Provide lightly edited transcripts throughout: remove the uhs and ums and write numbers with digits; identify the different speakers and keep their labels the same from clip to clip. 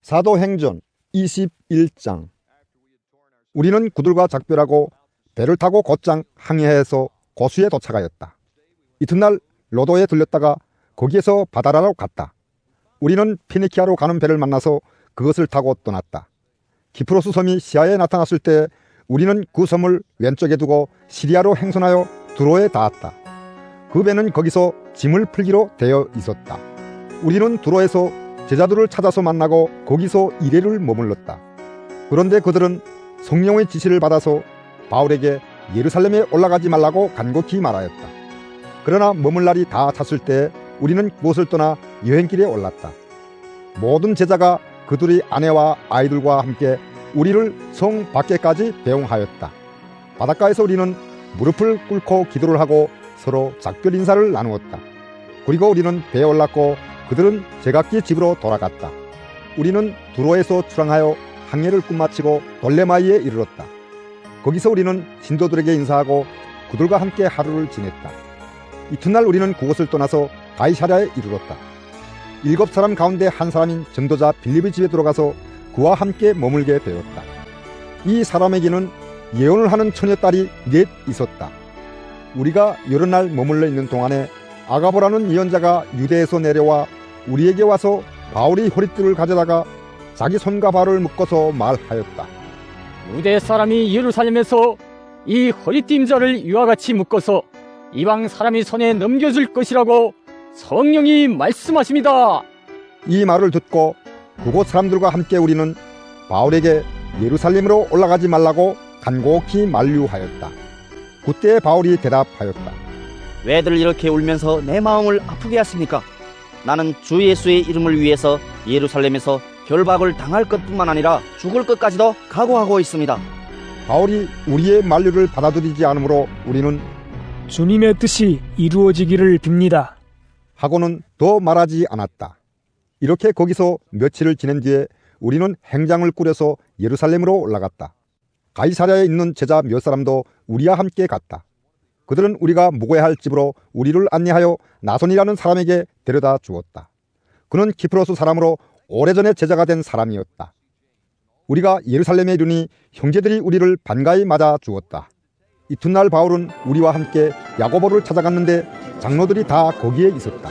Speaker 1: 사도행전 21장. 우리는 그들과 작별하고 배를 타고 곧장 항해해서 고수에 도착하였다. 이튿날 로도에 들렸다가 거기에서 바다라로 갔다. 우리는 피니키아로 가는 배를 만나서 그것을 타고 떠났다. 키프로스 섬이 시야에 나타났을 때 우리는 그 섬을 왼쪽에 두고 시리아로 행선하여 두로에 닿았다. 그 배는 거기서 짐을 풀기로 되어 있었다. 우리는 두로에서 제자들을 찾아서 만나고 거기서 이래를 머물렀다. 그런데 그들은 성령의 지시를 받아서 바울에게 예루살렘에 올라가지 말라고 간곡히 말하였다. 그러나 머물 날이 다 찼을 때 우리는 그곳을 떠나 여행길에 올랐다. 모든 제자가 그들의 아내와 아이들과 함께 우리를 성 밖에까지 배웅하였다. 바닷가에서 우리는 무릎을 꿇고 기도를 하고 서로 작별 인사를 나누었다. 그리고 우리는 배에 올랐고 그들은 제각기 집으로 돌아갔다. 우리는 두로에서 출항하여 항해를 끝마치고 돌레마이에 이르렀다. 거기서 우리는 신도들에게 인사하고 그들과 함께 하루를 지냈다. 이튿날 우리는 그곳을 떠나서 가이사랴에 이르렀다. 7사람 가운데 한 사람인 전도자 빌립의 집에 들어가서 그와 함께 머물게 되었다. 이 사람에게는 예언을 하는 처녀딸이 넷 있었다. 우리가 여러 날 머물러 있는 동안에 아가보라는 예언자가 유대에서 내려와 우리에게 와서 바울이 허리띠를 가져다가 자기 손과 발을 묶어서 말하였다.
Speaker 2: 유대 사람이 예루살렘에서 이 허리띠 임자를 이와 같이 묶어서 이방 사람이 손에 넘겨줄 것이라고 성령이 말씀하십니다.
Speaker 1: 이 말을 듣고 그곳 사람들과 함께 우리는 바울에게 예루살렘으로 올라가지 말라고 간곡히 만류하였다. 그때 바울이 대답하였다.
Speaker 3: 왜들 이렇게 울면서 내 마음을 아프게 하십니까? 나는 주 예수의 이름을 위해서 예루살렘에서 결박을 당할 것뿐만 아니라 죽을 것까지도 각오하고 있습니다.
Speaker 1: 바울이 우리의 만류를 받아들이지 않으므로 우리는
Speaker 4: 주님의 뜻이 이루어지기를 빕니다
Speaker 1: 하고는 더 말하지 않았다. 이렇게 거기서 며칠을 지낸 뒤에 우리는 행장을 꾸려서 예루살렘으로 올라갔다. 가이사랴에 있는 제자 몇 사람도 우리와 함께 갔다. 그들은 우리가 묵어야 할 집으로 우리를 안내하여 나손이라는 사람에게 데려다 주었다. 그는 키프로스 사람으로 오래전에 제자가 된 사람이었다. 우리가 예루살렘에 이르니 형제들이 우리를 반가이 맞아 주었다. 이튿날 바울은 우리와 함께 야고보를 찾아갔는데 장로들이 다 거기에 있었다.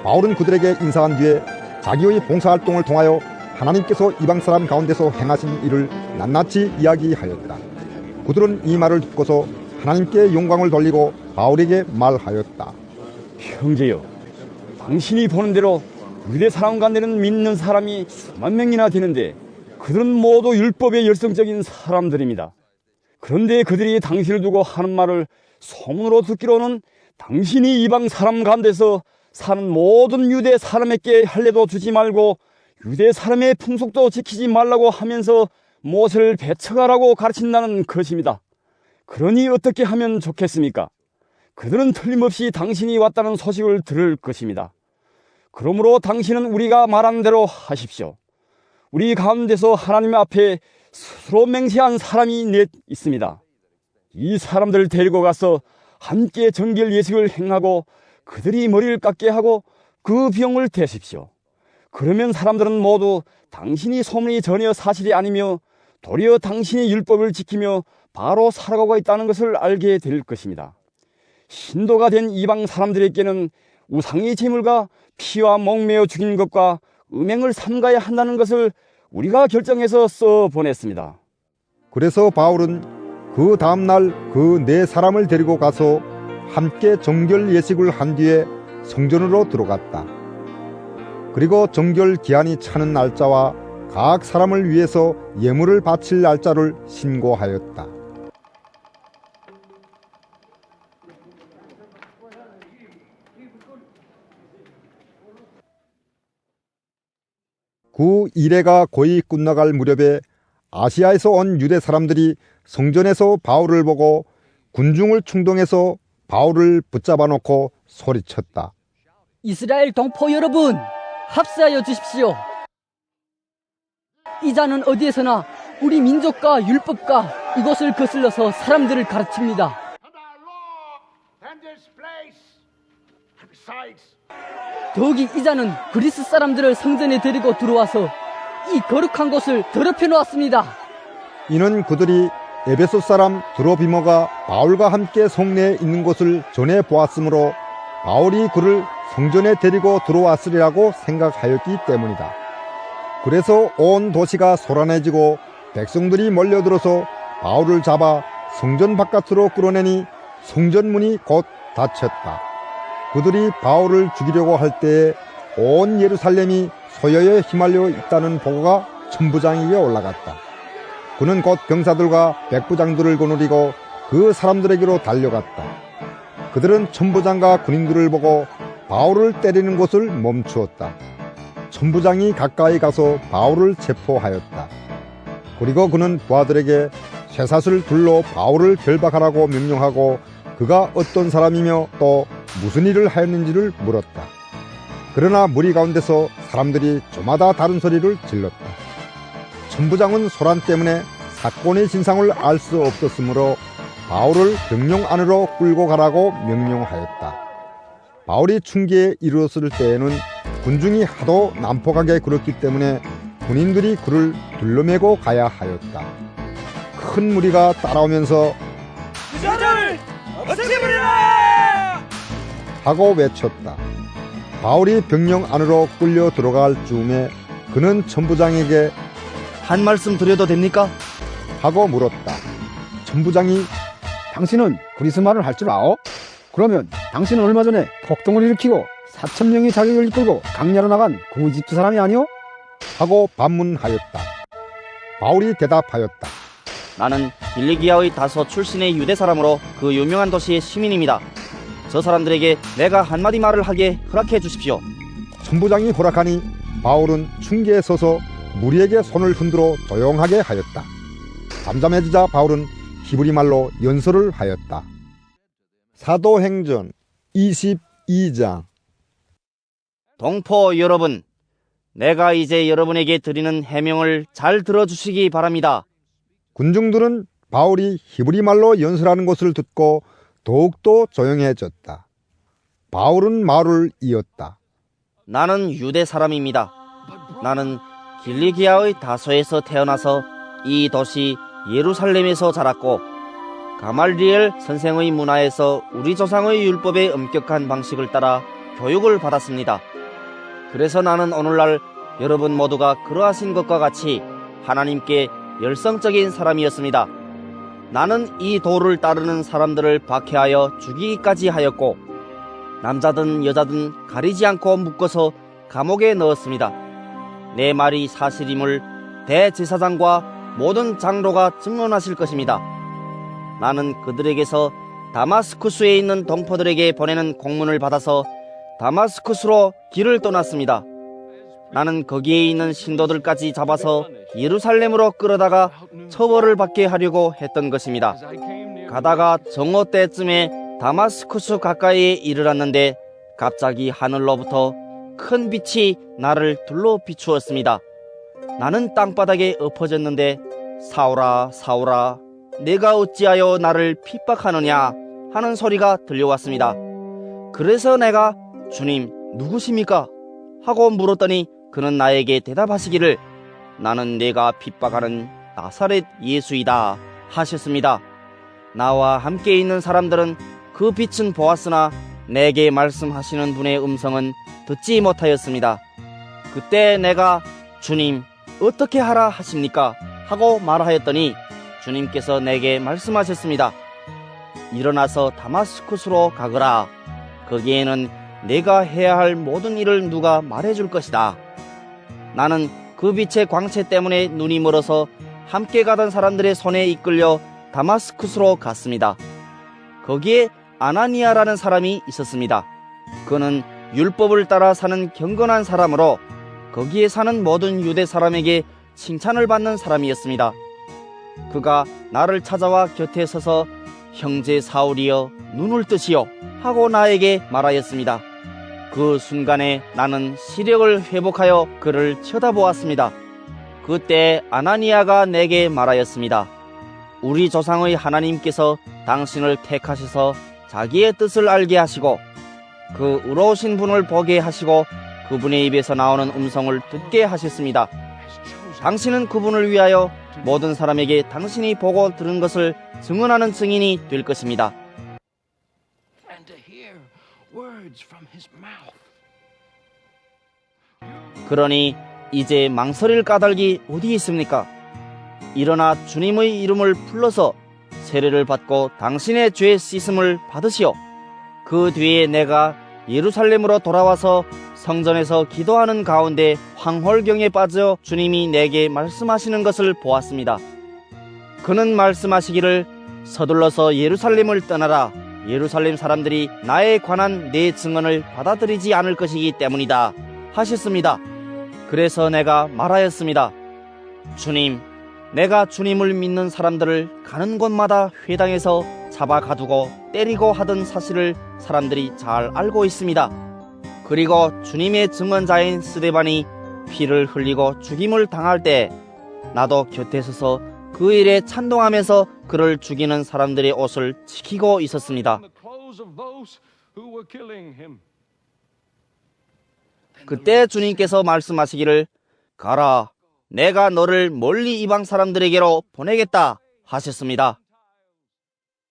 Speaker 1: 바울은 그들에게 인사한 뒤에 자기의 봉사활동을 통하여 하나님께서 이방 사람 가운데서 행하신 일을 낱낱이 이야기하였다. 그들은 이 말을 듣고서 하나님께 영광을 돌리고 바울에게 말하였다.
Speaker 5: 형제여, 당신이 보는 대로 유대 사람 가운데는 믿는 사람이 수만 명이나 되는데 그들은 모두 율법의 열성적인 사람들입니다. 그런데 그들이 당신을 두고 하는 말을 소문으로 듣기로는 당신이 이방 사람 가운데서 사는 모든 유대 사람에게 할례도 주지 말고 유대 사람의 풍속도 지키지 말라고 하면서 모세를 배척하라고 가르친다는 것입니다. 그러니 어떻게 하면 좋겠습니까? 그들은 틀림없이 당신이 왔다는 소식을 들을 것입니다. 그러므로 당신은 우리가 말한 대로 하십시오. 우리 가운데서 하나님 앞에 스스로 맹세한 사람이 넷 있습니다. 이 사람들을 데리고 가서 함께 정결 예식을 행하고 그들이 머리를 깎게 하고 그 비용을 대십시오. 그러면 사람들은 모두 당신이 소문이 전혀 사실이 아니며 도리어 당신이 율법을 지키며 바로 살아가고 있다는 것을 알게 될 것입니다. 신도가 된 이방 사람들에게는 우상의 제물과 피와 목매어 죽인 것과 음행을 삼가야 한다는 것을 우리가 결정해서 써보냈습니다.
Speaker 1: 그래서 바울은 그 다음날 그 네 사람을 데리고 가서 함께 정결 예식을 한 뒤에 성전으로 들어갔다. 그리고 정결 기한이 차는 날짜와 각 사람을 위해서 예물을 바칠 날짜를 신고하였다. 그 이래가 거의 끝나갈 무렵에 아시아에서 온 유대 사람들이 성전에서 바울을 보고 군중을 충동해서 바울을 붙잡아 놓고 소리쳤다.
Speaker 6: 이스라엘 동포 여러분, 합세하여 주십시오. 이 자는 어디에서나 우리 민족과 율법과 이것을 거슬러서 사람들을 가르칩니다. 더욱이 이 자는 그리스 사람들을 성전에 데리고 들어와서 이 거룩한 곳을 더럽혀 놓았습니다.
Speaker 1: 이는 그들이 에베소 사람 드로비모가 바울과 함께 성내에 있는 것을 전해 보았으므로 바울이 그를 성전에 데리고 들어왔으리라고 생각하였기 때문이다. 그래서 온 도시가 소란해지고 백성들이 몰려들어서 바울을 잡아 성전 바깥으로 끌어내니 성전문이 곧 닫혔다. 그들이 바울을 죽이려고 할 때에 온 예루살렘이 소요에 휘말려 있다는 보고가 천부장에게 올라갔다. 그는 곧 병사들과 백부장들을 거느리고 그 사람들에게로 달려갔다. 그들은 천부장과 군인들을 보고 바울을 때리는 것을 멈추었다. 천부장이 가까이 가서 바울을 체포하였다. 그리고 그는 부하들에게 쇠사슬 둘로 바울을 결박하라고 명령하고 그가 어떤 사람이며 또 무슨 일을 하였는지를 물었다. 그러나 무리 가운데서 사람들이 저마다 다른 소리를 질렀다. 천부장은 소란 때문에 사건의 진상을 알 수 없었으므로 바울을 병영 안으로 끌고 가라고 명령하였다. 바울이 충기에 이르렀을 때에는 군중이 하도 난폭하게 굴었기 때문에 군인들이 그를 둘러매고 가야 하였다. 큰 무리가 따라오면서
Speaker 7: 부자들 없애버리라!
Speaker 1: 하고 외쳤다. 바울이 병영 안으로 끌려 들어갈 즈음에 그는 천부장에게
Speaker 3: 한 말씀 드려도 됩니까?
Speaker 1: 하고 물었다. 천부장이
Speaker 8: 당신은 그리스 말을 할 줄 아오? 그러면 당신은 얼마 전에 폭동을 일으키고 4,000명이 자격을 이끌고 강야로 나간 그 이집트 사람이 아니오?
Speaker 1: 하고 반문하였다. 바울이 대답하였다.
Speaker 3: 나는 길리기아의 다소 출신의 유대 사람으로 그 유명한 도시의 시민입니다. 저 사람들에게 내가 한마디 말을 하게 허락해 주십시오.
Speaker 1: 천부장이 허락하니 바울은 충기에 서서 무리에게 손을 흔들어 조용하게 하였다. 잠잠해지자 바울은 히브리 말로 연설을 하였다. 사도행전 22장.
Speaker 3: 동포 여러분, 내가 이제 여러분에게 드리는 해명을 잘 들어주시기 바랍니다.
Speaker 1: 군중들은 바울이 히브리 말로 연설하는 것을 듣고 더욱더 조용해졌다. 바울은 말을 이었다.
Speaker 3: 나는 유대 사람입니다. 나는 길리기아의 다소에서 태어나서 이 도시 예루살렘에서 자랐고 가말리엘 선생의 문화에서 우리 조상의 율법의 엄격한 방식을 따라 교육을 받았습니다. 그래서 나는 오늘날 여러분 모두가 그러하신 것과 같이 하나님께 열성적인 사람이었습니다. 나는 이 도를 따르는 사람들을 박해하여 죽이기까지 하였고 남자든 여자든 가리지 않고 묶어서 감옥에 넣었습니다. 내 말이 사실임을 대제사장과 모든 장로가 증언하실 것입니다. 나는 그들에게서 다마스쿠스에 있는 동포들에게 보내는 공문을 받아서 다마스쿠스로 길을 떠났습니다. 나는 거기에 있는 신도들까지 잡아서 예루살렘으로 끌어다가 처벌을 받게 하려고 했던 것입니다. 가다가 정오 때쯤에 다마스쿠스 가까이에 이르렀는데 갑자기 하늘로부터 큰 빛이 나를 둘러 비추었습니다. 나는 땅바닥에 엎어졌는데 사울아 사울아 내가 어찌하여 나를 핍박하느냐 하는 소리가 들려왔습니다. 그래서 내가 주님 누구십니까? 하고 물었더니 그는 나에게 대답하시기를 나는 내가 핍박하는 나사렛 예수이다 하셨습니다. 나와 함께 있는 사람들은 그 빛은 보았으나 내게 말씀하시는 분의 음성은 듣지 못하였습니다. 그때 내가 주님 어떻게 하라 하십니까? 하고 말하였더니 주님께서 내게 말씀하셨습니다. 일어나서 다마스쿠스로 가거라. 거기에는 내가 해야 할 모든 일을 누가 말해줄 것이다. 나는 그 빛의 광채 때문에 눈이 멀어서 함께 가던 사람들의 손에 이끌려 다마스쿠스로 갔습니다. 거기에 아나니아라는 사람이 있었습니다. 그는 율법을 따라 사는 경건한 사람으로 거기에 사는 모든 유대 사람에게 칭찬을 받는 사람이었습니다. 그가 나를 찾아와 곁에 서서 형제 사울이여 눈을 뜨시오 하고 나에게 말하였습니다. 그 순간에 나는 시력을 회복하여 그를 쳐다보았습니다. 그때 아나니아가 내게 말하였습니다. 우리 조상의 하나님께서 당신을 택하셔서 자기의 뜻을 알게 하시고 그 의로우신 분을 보게 하시고 그분의 입에서 나오는 음성을 듣게 하셨습니다. 당신은 그분을 위하여 모든 사람에게 당신이 보고 들은 것을 증언하는 증인이 될 것입니다. 그러니 이제 망설일 까닭이 어디 있습니까? 일어나 주님의 이름을 불러서 세례를 받고 당신의 죄 씻음을 받으시오. 그 뒤에 내가 예루살렘으로 돌아와서 성전에서 기도하는 가운데 황홀경에 빠져 주님이 내게 말씀하시는 것을 보았습니다. 그는 말씀하시기를 서둘러서 예루살렘을 떠나라. 예루살렘 사람들이 나에 관한 내 증언을 받아들이지 않을 것이기 때문이다 하셨습니다. 그래서 내가 말하였습니다. 주님, 내가 주님을 믿는 사람들을 가는 곳마다 회당에서 잡아 가두고 때리고 하던 사실을 사람들이 잘 알고 있습니다. 그리고 주님의 증언자인 스데반이 피를 흘리고 죽임을 당할 때 나도 곁에 서서 그 일에 찬동하면서 그를 죽이는 사람들의 옷을 지키고 있었습니다. 그때 주님께서 말씀하시기를 가라, 내가 너를 멀리 이방 사람들에게로 보내겠다 하셨습니다.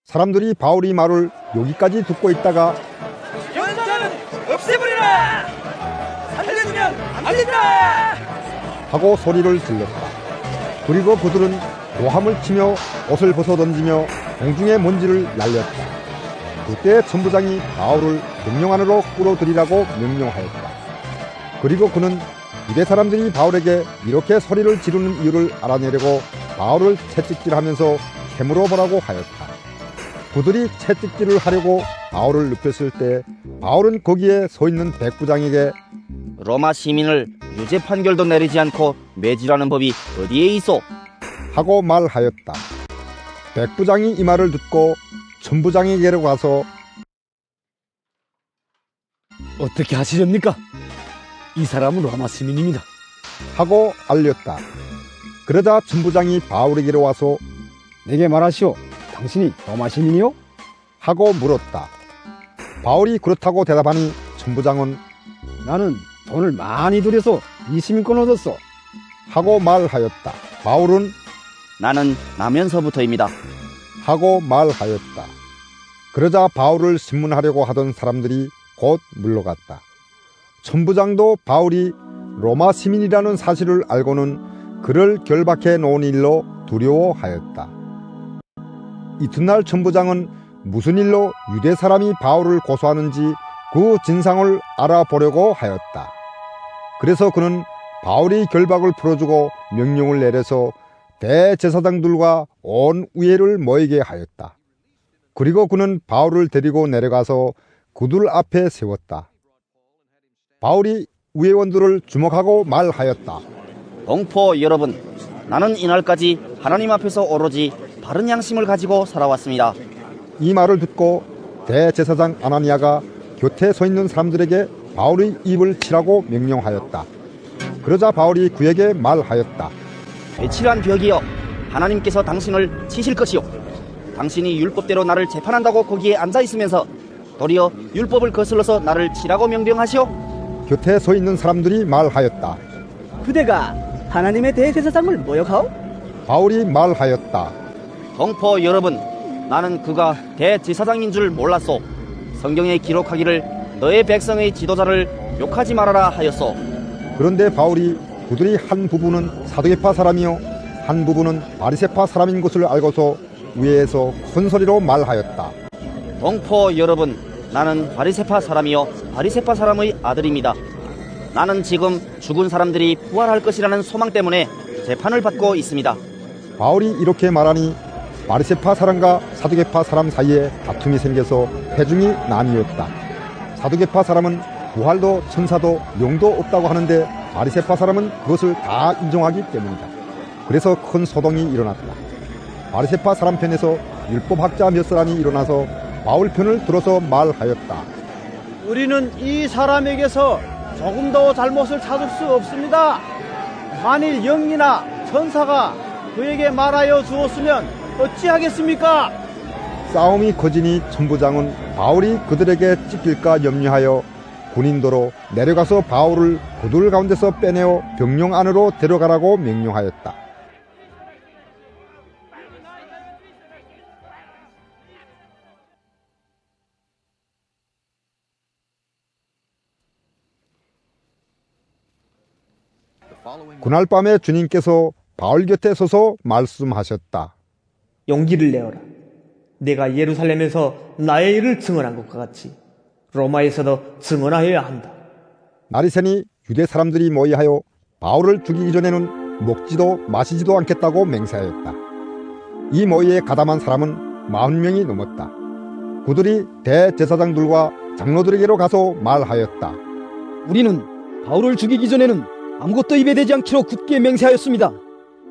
Speaker 1: 사람들이 바울이 말을 여기까지 듣고 있다가
Speaker 7: 연자는 없애버리라! 살려주면 안 된다!
Speaker 1: 하고 소리를 질렀다. 그리고 그들은 고함을 치며 옷을 벗어던지며 공중에 먼지를 날렸다. 그때 천부장이 바울을 금령 안으로 끌어들이라고 명령하였다. 그리고 그는 유대 사람들이 바울에게 이렇게 소리를 지르는 이유를 알아내려고 바울을 채찍질하면서 캐물어 보라고 하였다. 그들이 채찍질을 하려고 바울을 눕혔을 때 바울은 거기에 서 있는 백부장에게
Speaker 3: 로마 시민을 유죄 판결도 내리지 않고 매질하는 법이 어디에 있어?
Speaker 1: 하고 말하였다. 백부장이 이 말을 듣고 천부장에게로 가서
Speaker 4: 어떻게 하시렵니까? 이 사람은 로마 시민입니다.
Speaker 1: 하고 알렸다. 그러자 천부장이 바울에게로 와서
Speaker 8: 내게 말하시오. 당신이 로마 시민이요?
Speaker 1: 하고 물었다. 바울이 그렇다고 대답하니 천부장은
Speaker 8: 나는 돈을 많이 들여서 이 시민권 얻었어.
Speaker 1: 하고 말하였다. 바울은
Speaker 3: 나는 나면서부터입니다.
Speaker 1: 하고 말하였다. 그러자 바울을 신문하려고 하던 사람들이 곧 물러갔다. 천부장도 바울이 로마 시민이라는 사실을 알고는 그를 결박해 놓은 일로 두려워하였다. 이튿날 천부장은 무슨 일로 유대 사람이 바울을 고소하는지 그 진상을 알아보려고 하였다. 그래서 그는 바울이 결박을 풀어주고 명령을 내려서 대제사장들과 온 의회를 모이게 하였다. 그리고 그는 바울을 데리고 내려가서 그들 앞에 세웠다. 바울이 의회원들을 주목하고 말하였다.
Speaker 3: 동포 여러분, 나는 이날까지 하나님 앞에서 오로지 바른 양심을 가지고 살아왔습니다.
Speaker 1: 이 말을 듣고 대제사장 아나니아가 곁에 서 있는 사람들에게 바울의 입을 치라고 명령하였다. 그러자 바울이 그에게 말하였다.
Speaker 3: 배칠한 벽이여, 하나님께서 당신을 치실 것이요. 당신이 율법대로 나를 재판한다고 거기에 앉아있으면서 도리어 율법을 거슬러서 나를 치라고 명령하시오.
Speaker 1: 곁에 서 있는 사람들이 말하였다.
Speaker 6: 그대가 하나님의 대제사장을 모욕하오?
Speaker 1: 바울이 말하였다.
Speaker 3: 동포 여러분, 나는 그가 대제사장인 줄 몰랐소. 성경에 기록하기를 너의 백성의 지도자를 욕하지 말아라 하였소.
Speaker 1: 그런데 바울이 그들이 한 부분은 사두개파 사람이요 한 부분은 바리새파 사람인 것을 알고서 위에서 큰 소리로 말하였다.
Speaker 3: 동포 여러분, 나는 바리새파 사람이요 바리새파 사람의 아들입니다. 나는 지금 죽은 사람들이 부활할 것이라는 소망 때문에 재판을 받고 있습니다.
Speaker 1: 바울이 이렇게 말하니 바리새파 사람과 사두개파 사람 사이에 다툼이 생겨서 회중이 나뉘었다. 사두개파 사람은 부활도 천사도 영도 없다고 하는데 바리새파 사람은 그것을 다 인정하기 때문이다. 그래서 큰 소동이 일어났다. 바리새파 사람 편에서 율법학자 몇 사람이 일어나서 바울 편을 들어서 말하였다.
Speaker 9: 우리는 이 사람에게서 조금도 잘못을 찾을 수 없습니다. 만일 영이나 천사가 그에게 말하여 주었으면 어찌하겠습니까?
Speaker 1: 싸움이 커지니 천부장은 바울이 그들에게 찢길까 염려하여 군인도로 내려가서 바울을 구들 가운데서 빼내어 병영 안으로 데려가라고 명령하였다. 그날 밤에 주님께서 바울 곁에 서서 말씀하셨다.
Speaker 10: 용기를 내어라. 내가 예루살렘에서 나의 일을 증언한 것과 같이 로마에서도 증언하여야 한다.
Speaker 1: 날이 새니 유대 사람들이 모이하여 바울을 죽이기 전에는 먹지도 마시지도 않겠다고 맹세하였다. 이 모의에 가담한 사람은 40명이 넘었다. 그들이 대제사장들과 장로들에게로 가서 말하였다.
Speaker 6: 우리는 바울을 죽이기 전에는 아무것도 입에 대지 않기로 굳게 맹세하였습니다.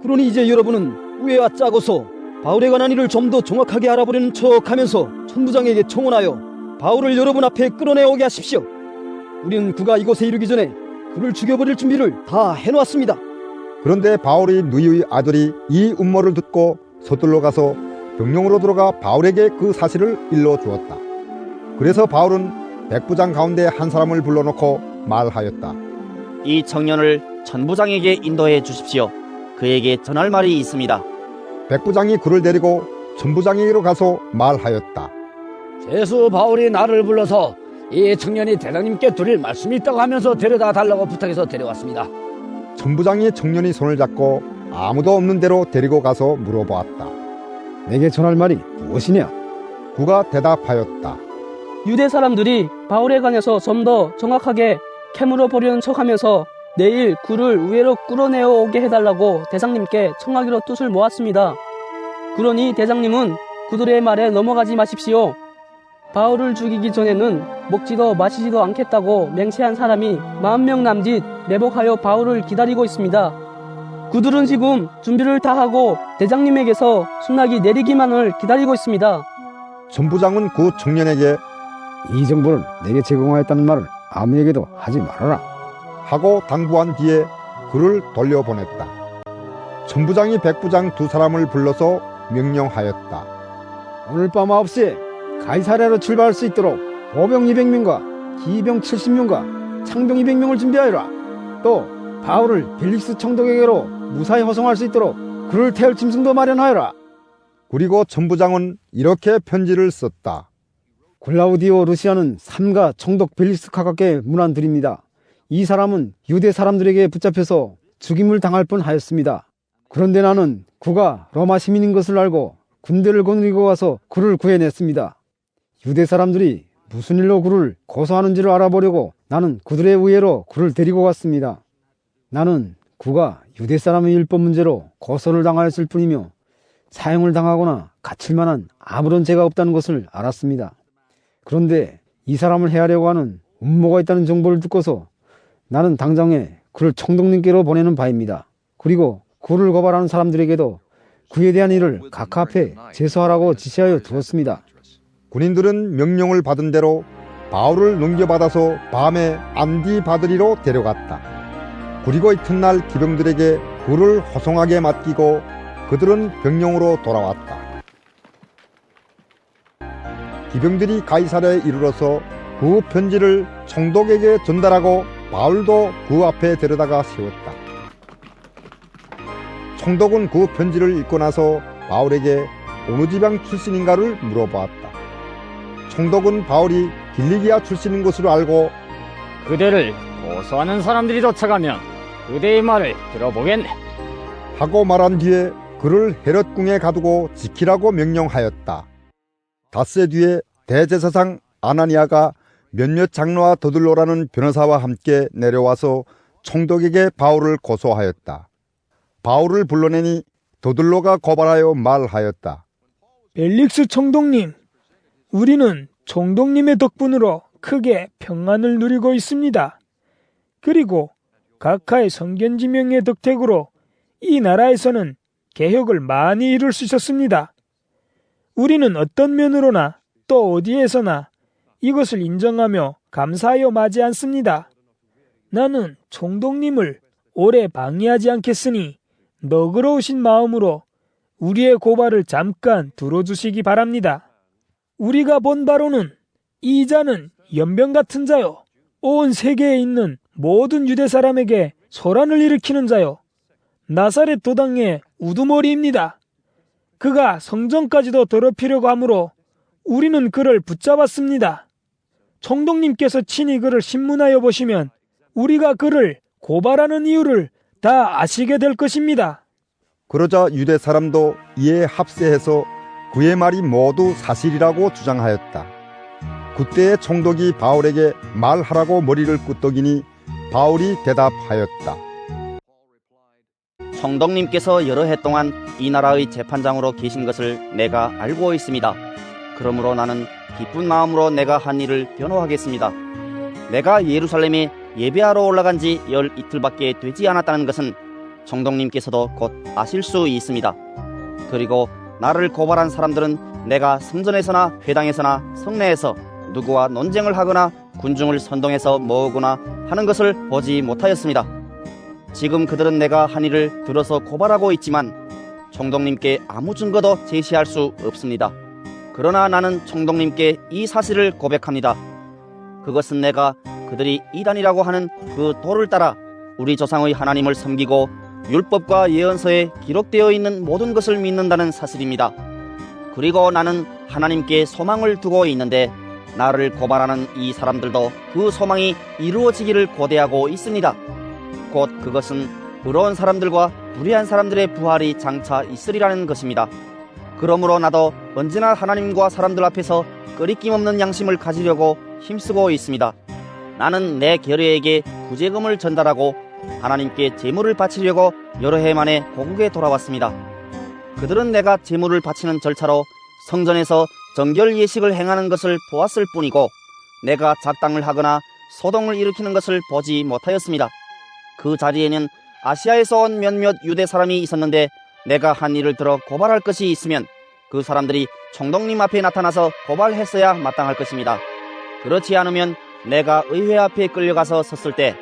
Speaker 6: 그러니 이제 여러분은 우애와 짜고서 바울에 관한 일을 좀 더 정확하게 알아보려는 척하면서 천부장에게 청원하여 바울을 여러분 앞에 끌어내오게 하십시오. 우리는 그가 이곳에 이르기 전에 그를 죽여버릴 준비를 다 해놓았습니다.
Speaker 1: 그런데 바울의 누이의 아들이 이 음모를 듣고 서둘러 가서 병영으로 들어가 바울에게 그 사실을 일러주었다. 그래서 바울은 백부장 가운데 한 사람을 불러놓고 말하였다.
Speaker 3: 이 청년을 천부장에게 인도해 주십시오. 그에게 전할 말이 있습니다.
Speaker 1: 백부장이 그를 데리고 천부장에게로 가서 말하였다.
Speaker 4: 제수 바울이 나를 불러서 이 청년이 대장님께 드릴 말씀이 있다고 하면서 데려다 달라고 부탁해서 데려왔습니다.
Speaker 1: 천부장이 청년이 손을 잡고 아무도 없는 데로 데리고 가서 물어보았다.
Speaker 8: 내게 전할 말이 무엇이냐?
Speaker 1: 그가 대답하였다.
Speaker 6: 유대 사람들이 바울에 관해서 좀 더 정확하게 캐물어 보려는 척하면서 내일 그를 우회로 끌어내어 오게 해달라고 대장님께 청하기로 뜻을 모았습니다. 그러니 대장님은 그들의 말에 넘어가지 마십시오. 바울을 죽이기 전에는 먹지도 마시지도 않겠다고 맹세한 사람이 40명 남짓 매복하여 바울을 기다리고 있습니다. 그들은 지금 준비를 다 하고 대장님에게서 수락이 내리기만을 기다리고 있습니다.
Speaker 1: 천부장은 그 청년에게
Speaker 8: 이 정보를 내게 제공하였다는 말을 아무에게도 하지 말아라
Speaker 1: 하고 당부한 뒤에 그를 돌려보냈다. 천부장이 백부장 두 사람을 불러서 명령하였다.
Speaker 8: 오늘 밤 9시에 가이사랴로 출발할 수 있도록 보병 200명과 기병 70명과 창병 200명을 준비하여라. 또 바울을 벨릭스 총독에게로 무사히 호송할 수 있도록 그를 태울 짐승도 마련하여라.
Speaker 1: 그리고 천부장은 이렇게 편지를 썼다.
Speaker 8: 글라우디오 루시아는 삼가 총독 벨릭스 카각께 문안드립니다. 이 사람은 유대 사람들에게 붙잡혀서 죽임을 당할 뻔하였습니다. 그런데 나는 그가 로마 시민인 것을 알고 군대를 거느리고 와서 그를 구해냈습니다. 유대 사람들이 무슨 일로 그를 고소하는지를 알아보려고 나는 그들의 우애로 그를 데리고 왔습니다. 나는 그가 유대 사람의 율법 문제로 고소를 당하였을 뿐이며 사형을 당하거나 갇힐 만한 아무런 죄가 없다는 것을 알았습니다. 그런데 이 사람을 해하려고 하는 음모가 있다는 정보를 듣고서 나는 당장에 그를 총독님께로 보내는 바입니다. 그리고 그를 고발하는 사람들에게도 그에 대한 일을 각하 앞에 제소하라고 지시하여 두었습니다.
Speaker 1: 군인들은 명령을 받은 대로 바울을 넘겨받아서 밤에 안디바드리로 데려갔다. 그리고 이튿날 기병들에게 그를 호송하게 맡기고 그들은 병영으로 돌아왔다. 기병들이 가이사랴에 이르러서 그 편지를 총독에게 전달하고 바울도 그 앞에 데려다가 세웠다. 총독은 그 편지를 읽고 나서 바울에게 어느 지방 출신인가를 물어보았다. 총독은 바울이 길리기아 출신인 것으로 알고
Speaker 2: 그대를 고소하는 사람들이 쫓아가면 그대의 말을 들어보겠네
Speaker 1: 하고 말한 뒤에 그를 헤롯궁에 가두고 지키라고 명령하였다. 닷새 뒤에 대제사장 아나니아가 몇몇 장로와 더들로라는 변호사와 함께 내려와서 총독에게 바울을 고소하였다. 바울을 불러내니 더들로가 고발하여 말하였다.
Speaker 11: 벨릭스 총독님, 우리는 총독님의 덕분으로 크게 평안을 누리고 있습니다. 그리고 각하의 성견지명의 덕택으로 이 나라에서는 개혁을 많이 이룰 수 있었습니다. 우리는 어떤 면으로나 또 어디에서나 이것을 인정하며 감사하여 마지 않습니다. 나는 총독님을 오래 방해하지 않겠으니 너그러우신 마음으로 우리의 고발을 잠깐 들어주시기 바랍니다. 우리가 본 바로는 이 자는 연병 같은 자요 온 세계에 있는 모든 유대 사람에게 소란을 일으키는 자요. 나사렛 도당의 우두머리입니다. 그가 성전까지도 더럽히려고 하므로 우리는 그를 붙잡았습니다. 총독님께서 친히 그를 신문하여 보시면 우리가 그를 고발하는 이유를 다 아시게 될 것입니다.
Speaker 1: 그러자 유대 사람도 이에 합세해서 그의 말이 모두 사실이라고 주장하였다. 그때의 총독이 바울에게 말하라고 머리를 끄덕이니 바울이 대답하였다.
Speaker 3: 총독님께서 여러 해 동안 이 나라의 재판장으로 계신 것을 내가 알고 있습니다. 그러므로 나는 기쁜 마음으로 내가 한 일을 변호하겠습니다. 내가 예루살렘에 예배하러 올라간 지 열 이틀밖에 되지 않았다는 것은 총독님께서도 곧 아실 수 있습니다. 그리고 나를 고발한 사람들은 내가 성전에서나 회당에서나 성내에서 누구와 논쟁을 하거나 군중을 선동해서 모으거나 하는 것을 보지 못하였습니다. 지금 그들은 내가 한 일을 들어서 고발하고 있지만 총독님께 아무 증거도 제시할 수 없습니다. 그러나 나는 총독님께 이 사실을 고백합니다. 그것은 내가 그들이 이단이라고 하는 그 도를 따라 우리 조상의 하나님을 섬기고 율법과 예언서에 기록되어 있는 모든 것을 믿는다는 사실입니다. 그리고 나는 하나님께 소망을 두고 있는데 나를 고발하는 이 사람들도 그 소망이 이루어지기를 고대하고 있습니다. 곧 그것은 의로운 사람들과 불의한 사람들의 부활이 장차 있으리라는 것입니다. 그러므로 나도 언제나 하나님과 사람들 앞에서 끄리낌 없는 양심을 가지려고 힘쓰고 있습니다. 나는 내 결의에게 구제금을 전달하고 하나님께 제물을 바치려고 여러 해 만에 고국에 돌아왔습니다. 그들은 내가 제물을 바치는 절차로 성전에서 정결 예식을 행하는 것을 보았을 뿐이고 내가 작당을 하거나 소동을 일으키는 것을 보지 못하였습니다. 그 자리에는 아시아에서 온 몇몇 유대 사람이 있었는데 내가 한 일을 들어 고발할 것이 있으면 그 사람들이 총독님 앞에 나타나서 고발했어야 마땅할 것입니다. 그렇지 않으면 내가 의회 앞에 끌려가서 섰을 때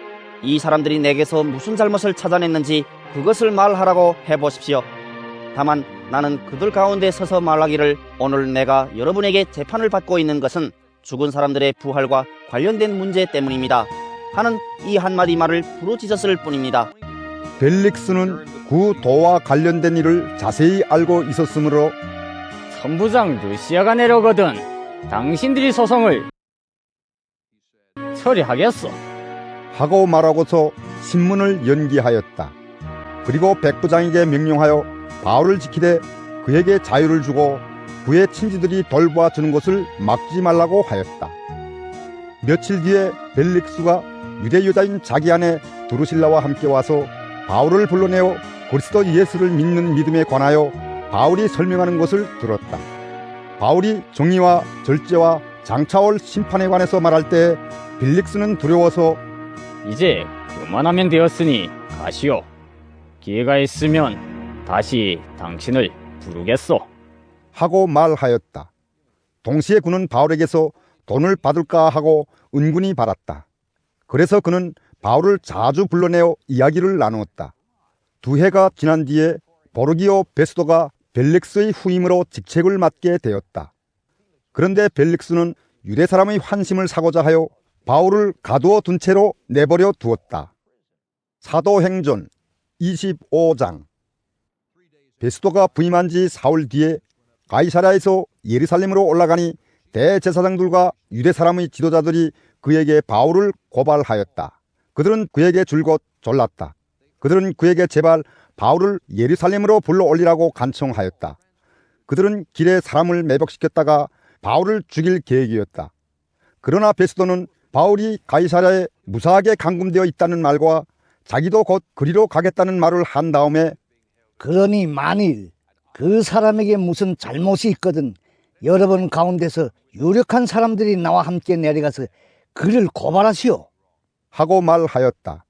Speaker 3: 이 사람들이 내게서 무슨 잘못을 찾아냈는지 그것을 말하라고 해보십시오. 다만 나는 그들 가운데 서서 말하기를 오늘 내가 여러분에게 재판을 받고 있는 것은 죽은 사람들의 부활과 관련된 문제 때문입니다 하는 이 한마디 말을 부르짖었을 뿐입니다.
Speaker 1: 벨릭스는 그 도와 관련된 일을 자세히 알고 있었으므로
Speaker 2: 선부장 루시아가 내려거든 당신들이 소송을 처리하겠소
Speaker 1: 하고 말하고서 신문을 연기하였다. 그리고 백부장에게 명령하여 바울을 지키되 그에게 자유를 주고 그의 친지들이 돌보아 주는 것을 막지 말라고 하였다. 며칠 뒤에 벨릭스가 유대 여자인 자기 아내 드루실라와 함께 와서 바울을 불러내어 그리스도 예수를 믿는 믿음에 관하여 바울이 설명하는 것을 들었다. 바울이 정의와 절제와 장차올 심판에 관해서 말할 때 벨릭스는 두려워서
Speaker 2: 이제 그만하면 되었으니 가시오. 기회가 있으면 다시 당신을 부르겠소
Speaker 1: 하고 말하였다. 동시에 그는 바울에게서 돈을 받을까 하고 은근히 받았다. 그래서 그는 바울을 자주 불러내어 이야기를 나누었다. 2해가 지난 뒤에 보르기오 베스도가 벨릭스의 후임으로 직책을 맡게 되었다. 그런데 벨릭스는 유대 사람의 환심을 사고자 하여 바울을 가두어 둔 채로 내버려 두었다. 사도행전 25장. 베스도가 부임한 지 사흘 뒤에 가이사랴에서 예루살렘으로 올라가니 대제사장들과 유대 사람의 지도자들이 그에게 바울을 고발하였다. 그들은 그에게 줄곧 졸랐다. 그들은 그에게 제발 바울을 예루살렘으로 불러올리라고 간청하였다. 그들은 길에 사람을 매복시켰다가 바울을 죽일 계획이었다. 그러나 베스도는 바울이 가이사랴에 무사하게 감금되어 있다는 말과 자기도 곧 그리로 가겠다는 말을 한 다음에
Speaker 12: 그러니 만일 그 사람에게 무슨 잘못이 있거든 여러분 가운데서 유력한 사람들이 나와 함께 내려가서 그를 고발하시오
Speaker 1: 하고 말하였다.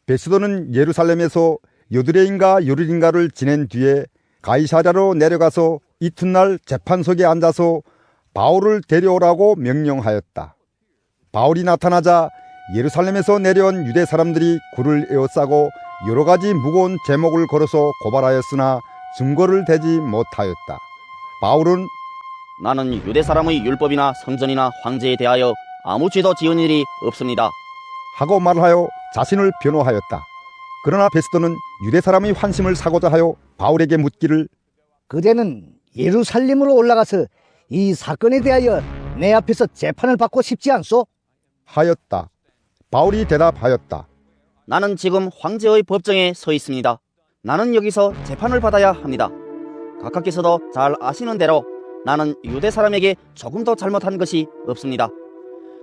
Speaker 1: 베스도는 예루살렘에서 여드레인가 요릴인가를 지낸 뒤에 가이사랴로 내려가서 이튿날 재판석에 앉아서 바울을 데려오라고 명령하였다. 바울이 나타나자 예루살렘에서 내려온 유대 사람들이 굴을 에워싸고 여러 가지 무거운 제목을 걸어서 고발하였으나 증거를 대지 못하였다. 바울은
Speaker 3: 나는 유대 사람의 율법이나 성전이나 황제에 대하여 아무 죄도 지은 일이 없습니다
Speaker 1: 하고 말하여 자신을 변호하였다. 그러나 베스도는 유대 사람의 환심을 사고자 하여 바울에게 묻기를
Speaker 12: 그대는 예루살렘으로 올라가서 이 사건에 대하여 내 앞에서 재판을 받고 싶지 않소?
Speaker 1: 하였다. 바울이 대답하였다.
Speaker 3: 나는 지금 황제의 법정에 서 있습니다. 나는 여기서 재판을 받아야 합니다. 각하께서도 잘 아시는 대로 나는 유대 사람에게 조금도 잘못한 것이 없습니다.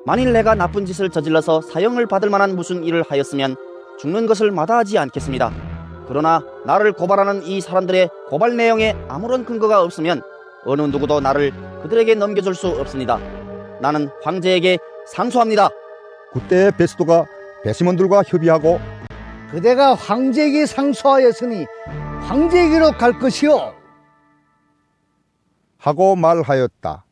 Speaker 3: 만일 내가 나쁜 짓을 저질러서 사형을 받을 만한 무슨 일을 하였으면 죽는 것을 마다하지 않겠습니다. 그러나 나를 고발하는 이 사람들의 고발 내용에 아무런 근거가 없으면 어느 누구도 나를 그들에게 넘겨줄 수 없습니다. 나는 황제에게 상소합니다.
Speaker 1: 그때 베스도가 배심원들과 협의하고
Speaker 12: 그대가 황제에게 상소하였으니 황제에게로 갈 것이오.
Speaker 1: 하고 말하였다.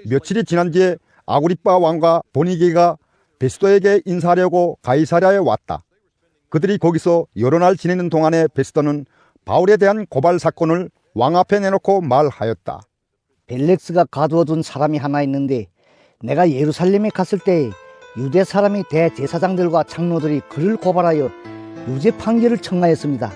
Speaker 1: 며칠이 지난 뒤에 아그리빠 왕과 보니게가 베스도에게 인사하려고 가이사랴에 왔다. 그들이 거기서 여러 날 지내는 동안에 베스도는 바울에 대한 고발 사건을 왕 앞에 내놓고 말하였다.
Speaker 12: 벨렉스가 가두어둔 사람이 하나 있는데 내가 예루살렘에 갔을 때 유대 사람의 대제사장들과 장로들이 그를 고발하여 유죄 판결을 청하였습니다.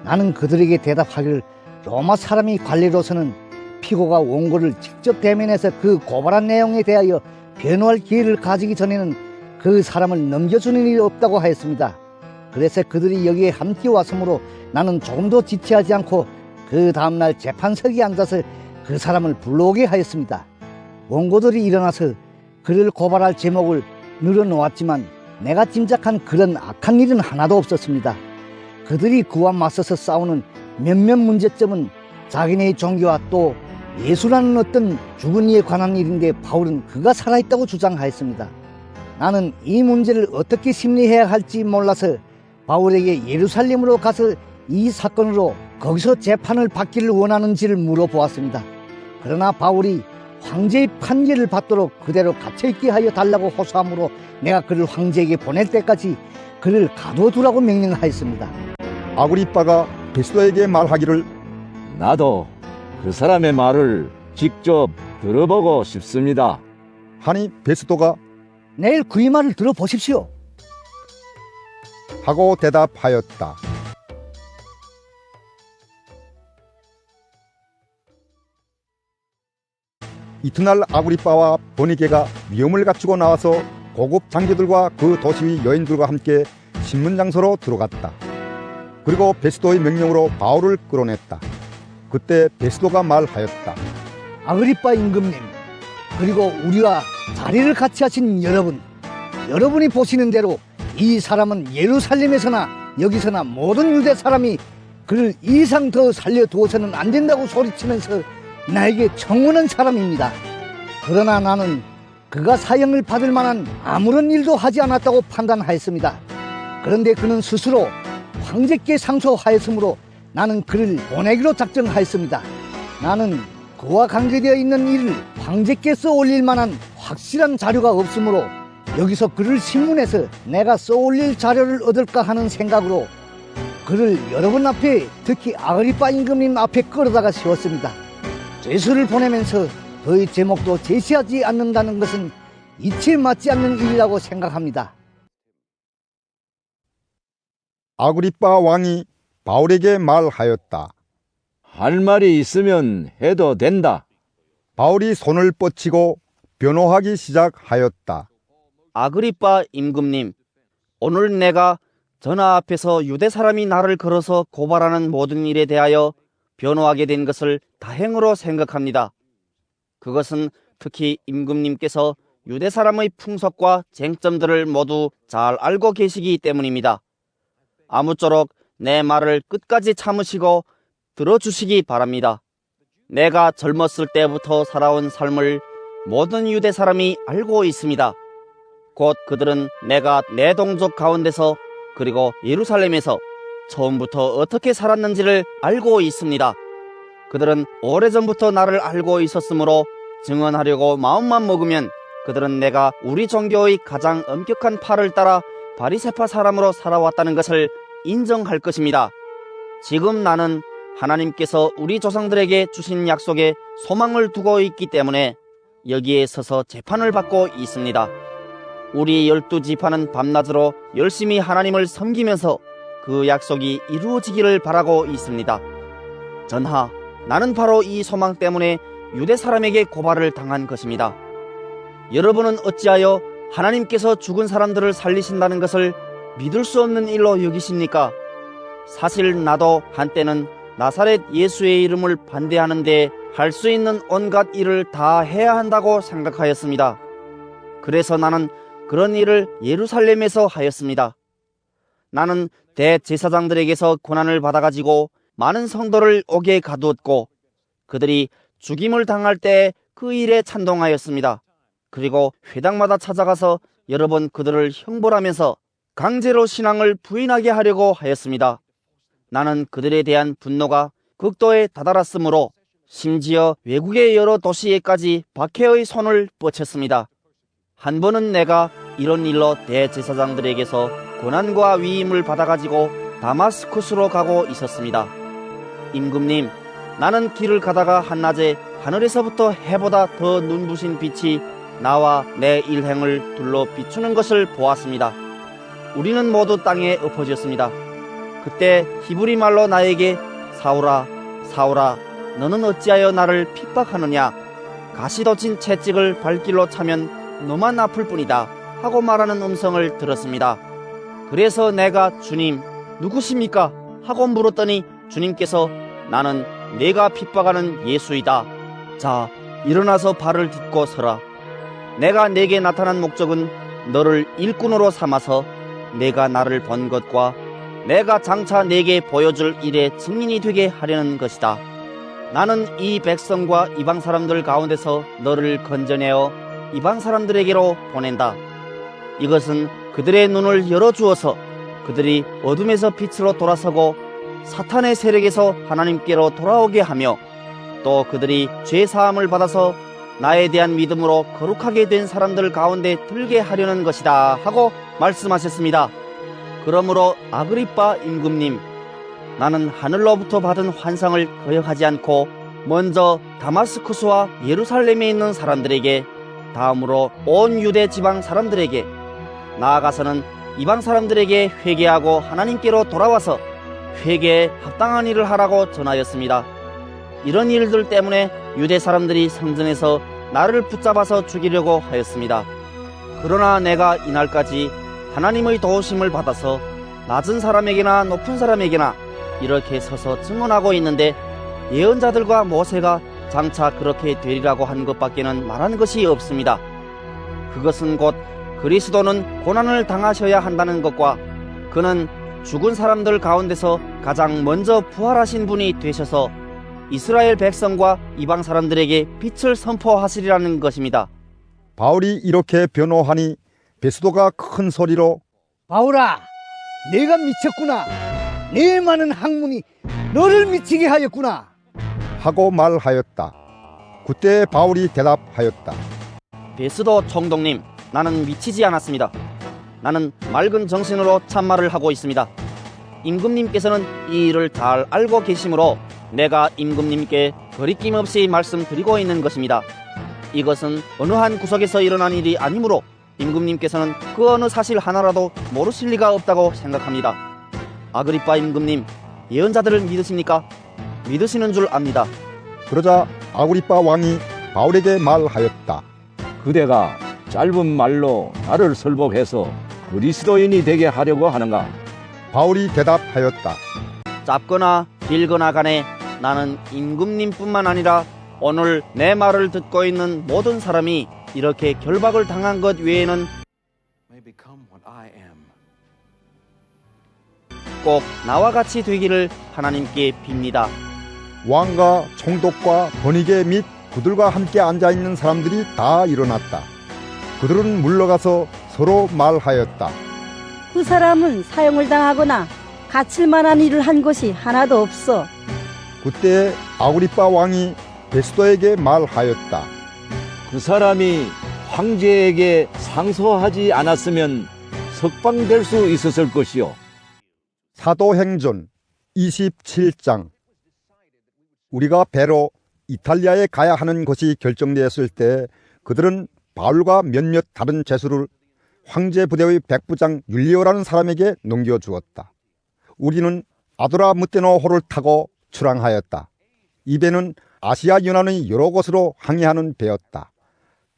Speaker 12: 나는 그들에게 대답하기를 로마 사람이 관리로서는 피고가 원고를 직접 대면해서 그 고발한 내용에 대하여 변호할 기회를 가지기 전에는 그 사람을 넘겨주는 일이 없다고 하였습니다. 그래서 그들이 여기에 함께 왔으므로 나는 조금도 지체하지 않고 그 다음날 재판석에 앉아서 그 사람을 불러오게 하였습니다. 원고들이 일어나서 그를 고발할 제목을 늘어놓았지만 내가 짐작한 그런 악한 일은 하나도 없었습니다. 그들이 그와 맞서서 싸우는 몇몇 문제점은 자기네의 종교와 또 예수라는 어떤 죽은 이에 관한 일인데 바울은 그가 살아있다고 주장하였습니다. 나는 이 문제를 어떻게 심리해야 할지 몰라서 바울에게 예루살렘으로 가서 이 사건으로 거기서 재판을 받기를 원하는지를 물어보았습니다. 그러나 바울이 황제의 판결을 받도록 그대로 갇혀있게 하여 달라고 호소하므로 내가 그를 황제에게 보낼 때까지 그를 가둬두라고 명령하였습니다.
Speaker 1: 아그리빠가 베스도에게 말하기를
Speaker 13: 나도 그 사람의 말을 직접 들어보고 싶습니다.
Speaker 1: 하니 베스도가
Speaker 12: 내일 그의 말을 들어보십시오.
Speaker 1: 하고 대답하였다. 이튿날 아그리빠와 보니게가 위험을 갖추고 나와서 고급 장교들과 그 도시의 여인들과 함께 신문장소로 들어갔다. 그리고 베스도의 명령으로 바울을 끌어냈다. 그때 베스도가 말하였다.
Speaker 12: 아그리빠 임금님, 그리고 우리와 자리를 같이 하신 여러분, 여러분이 보시는 대로 이 사람은 예루살렘에서나 여기서나 모든 유대 사람이 그를 이상 더 살려두어서는 안 된다고 소리치면서 나에게 청원한 사람입니다. 그러나 나는 그가 사형을 받을 만한 아무런 일도 하지 않았다고 판단하였습니다. 그런데 그는 스스로 황제께 상소하였으므로 나는 그를 보내기로 작정하였습니다. 나는 그와 관계되어 있는 일을 황제께 써올릴 만한 확실한 자료가 없으므로 여기서 그를 신문해서 내가 써올릴 자료를 얻을까 하는 생각으로 그를 여러분 앞에, 특히 아그리빠 임금님 앞에 끌어다가 세웠습니다. 죄수를 보내면서 그의 제목도 제시하지 않는다는 것은 이치에 맞지 않는 일이라고 생각합니다.
Speaker 1: 아그리빠 왕이 바울에게 말하였다.
Speaker 13: 할 말이 있으면 해도 된다.
Speaker 1: 바울이 손을 뻗치고 변호하기 시작하였다.
Speaker 3: 아그리빠 임금님, 오늘 내가 전하 앞에서 유대 사람이 나를 걸어서 고발하는 모든 일에 대하여 변호하게 된 것을 다행으로 생각합니다. 그것은 특히 임금님께서 유대 사람의 풍속과 쟁점들을 모두 잘 알고 계시기 때문입니다. 아무쪼록 내 말을 끝까지 참으시고 들어주시기 바랍니다. 내가 젊었을 때부터 살아온 삶을 모든 유대 사람이 알고 있습니다. 곧 그들은 내가 내 동족 가운데서 그리고 예루살렘에서 처음부터 어떻게 살았는지를 알고 있습니다. 그들은 오래전부터 나를 알고 있었으므로 증언하려고 마음만 먹으면 그들은 내가 우리 종교의 가장 엄격한 팔을 따라 바리새파 사람으로 살아왔다는 것을 인정할 것입니다. 지금 나는 하나님께서 우리 조상들에게 주신 약속에 소망을 두고 있기 때문에 여기에 서서 재판을 받고 있습니다. 우리 12지파는 밤낮으로 열심히 하나님을 섬기면서 그 약속이 이루어지기를 바라고 있습니다. 전하, 나는 바로 이 소망 때문에 유대 사람에게 고발을 당한 것입니다. 여러분은 어찌하여 하나님께서 죽은 사람들을 살리신다는 것을 믿을 수 없는 일로 여기십니까? 사실 나도 한때는 나사렛 예수의 이름을 반대하는데 할 수 있는 온갖 일을 다 해야 한다고 생각하였습니다. 그래서 나는 그런 일을 예루살렘에서 하였습니다. 나는 대제사장들에게서 고난을 받아가지고 많은 성도를 옥에 가두었고 그들이 죽임을 당할 때 그 일에 찬동하였습니다. 그리고 회당마다 찾아가서 여러 번 그들을 형벌하면서 강제로 신앙을 부인하게 하려고 하였습니다. 나는 그들에 대한 분노가 극도에 다다랐으므로 심지어 외국의 여러 도시에까지 박해의 손을 뻗쳤습니다. 한 번은 내가 이런 일로 대제사장들에게서 고난과 위임을 받아가지고 다마스쿠스로 가고 있었습니다. 임금님, 나는 길을 가다가 한낮에 하늘에서부터 해보다 더 눈부신 빛이 나와 내 일행을 둘러 비추는 것을 보았습니다. 우리는 모두 땅에 엎어졌습니다. 그때 히브리 말로 나에게 사울아, 사울아, 너는 어찌하여 나를 핍박하느냐? 가시 돋친 채찍을 발길로 차면 너만 아플 뿐이다 하고 말하는 음성을 들었습니다. 그래서 내가 주님, 누구십니까? 하고 물었더니 주님께서 나는 내가 핍박하는 예수이다. 자, 일어나서 발을 딛고 서라. 내가 내게 나타난 목적은 너를 일꾼으로 삼아서 내가 나를 본 것과 내가 장차 내게 보여줄 일의 증인이 되게 하려는 것이다. 나는 이 백성과 이방 사람들 가운데서 너를 건져내어 이방 사람들에게로 보낸다. 이것은 그들의 눈을 열어주어서 그들이 어둠에서 빛으로 돌아서고 사탄의 세력에서 하나님께로 돌아오게 하며 또 그들이 죄 사함을 받아서 나에 대한 믿음으로 거룩하게 된 사람들 가운데 들게 하려는 것이다 하고 말씀하셨습니다. 그러므로 아그리빠 임금님, 나는 하늘로부터 받은 환상을 거역하지 않고 먼저 다마스쿠스와 예루살렘에 있는 사람들에게, 다음으로 온 유대 지방 사람들에게, 나아가서는 이방 사람들에게 회개하고 하나님께로 돌아와서 회개에 합당한 일을 하라고 전하였습니다. 이런 일들 때문에 유대 사람들이 성전에서 나를 붙잡아서 죽이려고 하였습니다. 그러나 내가 이날까지 하나님의 도우심을 받아서 낮은 사람에게나 높은 사람에게나 이렇게 서서 증언하고 있는데 예언자들과 모세가 장차 그렇게 되리라고 한 것밖에는 말한 것이 없습니다. 그것은 곧 그리스도는 고난을 당하셔야 한다는 것과 그는 죽은 사람들 가운데서 가장 먼저 부활하신 분이 되셔서 이스라엘 백성과 이방 사람들에게 빛을 선포하시리라는 것입니다.
Speaker 1: 바울이 이렇게 변호하니 베스도가 큰 소리로
Speaker 12: 바울아, 내가 미쳤구나. 내 많은 학문이 너를 미치게 하였구나
Speaker 1: 하고 말하였다. 그때 바울이 대답하였다.
Speaker 3: 베스도 총독님, 나는 미치지 않았습니다. 나는 맑은 정신으로 참말을 하고 있습니다. 임금님께서는 이 일을 잘 알고 계시므로 내가 임금님께 거리낌 없이 말씀드리고 있는 것입니다. 이것은 어느 한 구석에서 일어난 일이 아니므로 임금님께서는 그 어느 사실 하나라도 모르실 리가 없다고 생각합니다. 아그리빠 임금님, 예언자들을 믿으십니까? 믿으시는 줄 압니다.
Speaker 1: 그러자 아그리빠 왕이 바울에게 말하였다.
Speaker 13: 그대가 짧은 말로 나를 설법해서 그리스도인이 되게 하려고 하는가?
Speaker 1: 바울이 대답하였다.
Speaker 3: 짧거나 길거나 간에 나는 임금님뿐만 아니라 오늘 내 말을 듣고 있는 모든 사람이 이렇게 결박을 당한 것 외에는 꼭 나와 같이 되기를 하나님께 빕니다.
Speaker 1: 왕과 총독과 번이게 및 그들과 함께 앉아있는 사람들이 다 일어났다. 그들은 물러가서 서로 말하였다.
Speaker 14: 그 사람은 사형을 당하거나 갇힐 만한 일을 한 것이 하나도 없어.
Speaker 1: 그때 아그리빠 왕이 베스도에게 말하였다.
Speaker 13: 그 사람이 황제에게 상소하지 않았으면 석방될 수 있었을 것이요.
Speaker 1: 사도행전 27장. 우리가 배로 이탈리아에 가야 하는 것이 결정되었을 때 그들은 바울과 몇몇 다른 죄수를 황제 부대의 백부장 율리오라는 사람에게 넘겨주었다. 우리는 아드라무테노호를 타고 출항하였다. 이 배는 아시아 연안의 여러 곳으로 항해하는 배였다.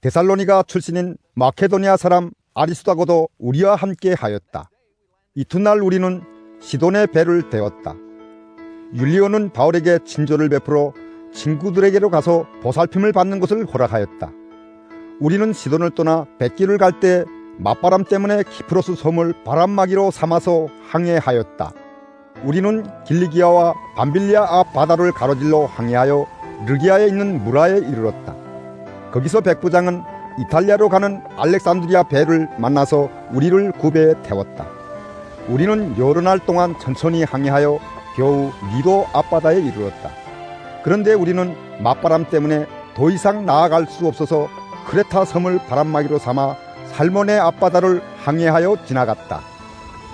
Speaker 1: 데살로니가 출신인 마케도니아 사람 아리스도하고도 우리와 함께 하였다. 이튿날 우리는 시돈의 배를 태웠다. 율리오는 바울에게 친절을 베풀어 친구들에게로 가서 보살핌을 받는 것을 허락하였다. 우리는 시돈을 떠나 백길을 갈 때 맞바람 때문에 키프로스 섬을 바람막이로 삼아서 항해하였다. 우리는 길리기아와 밤빌리아 앞 바다를 가로질러 항해하여 르기아에 있는 무라에 이르렀다. 거기서 백부장은 이탈리아로 가는 알렉산드리아 배를 만나서 우리를 구배에 태웠다. 우리는 여러 날 동안 천천히 항해하여 겨우 니도 앞바다에 이르렀다. 그런데 우리는 맞바람 때문에 더 이상 나아갈 수 없어서 크레타 섬을 바람막이로 삼아 살모네 앞바다를 항해하여 지나갔다.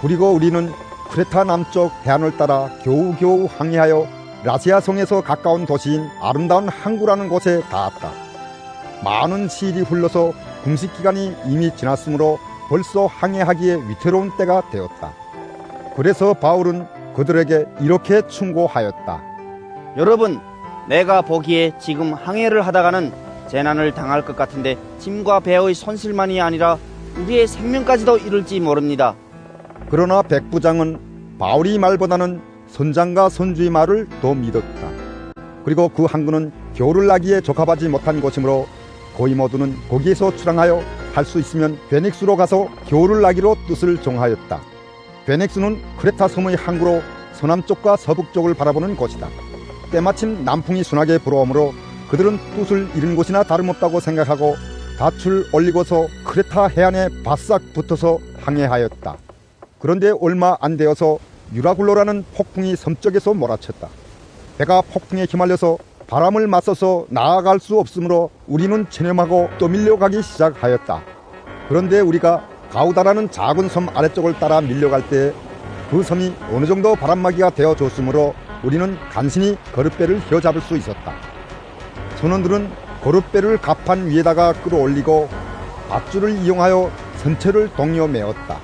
Speaker 1: 그리고 우리는 크레타 남쪽 해안을 따라 겨우겨우 항해하여 라시아 성에서 가까운 도시인 아름다운 항구라는 곳에 닿았다. 많은 시일이 흘러서 공식 기간이 이미 지났으므로 벌써 항해하기에 위태로운 때가 되었다. 그래서 바울은 그들에게 이렇게 충고하였다.
Speaker 3: 여러분, 내가 보기에 지금 항해를 하다가는 재난을 당할 것 같은데 짐과 배의 손실만이 아니라 우리의 생명까지도 이룰지 모릅니다.
Speaker 1: 그러나 백부장은 바울이 말보다는 선장과 선주의 말을 더 믿었다. 그리고 그 항구는 겨울을 나기에 적합하지 못한 곳이므로 거의 모두는 거기에서 출항하여 할 수 있으면 베넥스로 가서 겨울을 나기로 뜻을 정하였다. 베넥스는 크레타 섬의 항구로 서남쪽과 서북쪽을 바라보는 곳이다. 때마침 남풍이 순하게 불어오므로 그들은 뜻을 잃은 곳이나 다름없다고 생각하고 닻을 올리고서 크레타 해안에 바싹 붙어서 항해하였다. 그런데 얼마 안 되어서 유라굴로라는 폭풍이 섬쪽에서 몰아쳤다. 배가 폭풍에 휘말려서 바람을 맞서서 나아갈 수 없으므로 우리는 체념하고 떠밀려가기 시작하였다. 그런데 우리가 가우다라는 작은 섬 아래쪽을 따라 밀려갈 때 그 섬이 어느 정도 바람막이가 되어줬으므로 우리는 간신히 거룻배를 휘어잡을 수 있었다. 선원들은 거룻배를 갑판 위에다가 끌어올리고 밧줄을 이용하여 선체를 동여 메었다.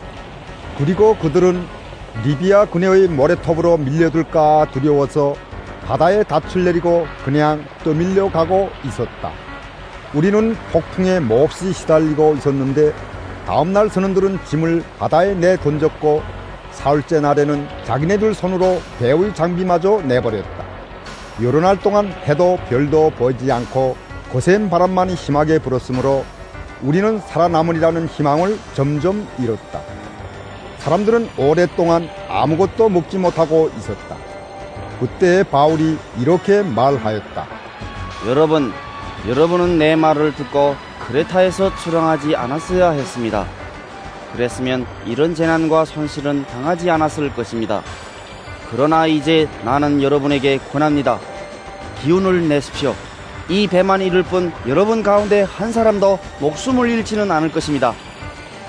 Speaker 1: 그리고 그들은 리비아 그네의 모래톱으로 밀려들까 두려워서 바다에 닻을 내리고 그냥 떠밀려 가고 있었다. 우리는 폭풍에 몹시 시달리고 있었는데 다음날 선원들은 짐을 바다에 내던졌고 사흘째 날에는 자기네들 손으로 배의 장비마저 내버렸다. 여러 날 동안 해도 별도 보이지 않고 거센 바람만이 심하게 불었으므로 우리는 살아남으리라는 희망을 점점 잃었다. 사람들은 오랫동안 아무것도 먹지 못하고 있었다. 그때 바울이 이렇게 말하였다.
Speaker 3: 여러분은 내 말을 듣고 크레타에서 출항하지 않았어야 했습니다. 그랬으면 이런 재난과 손실은 당하지 않았을 것입니다. 그러나 이제 나는 여러분에게 권합니다. 기운을 내십시오. 이 배만 잃을 뿐 여러분 가운데 한 사람도 목숨을 잃지는 않을 것입니다.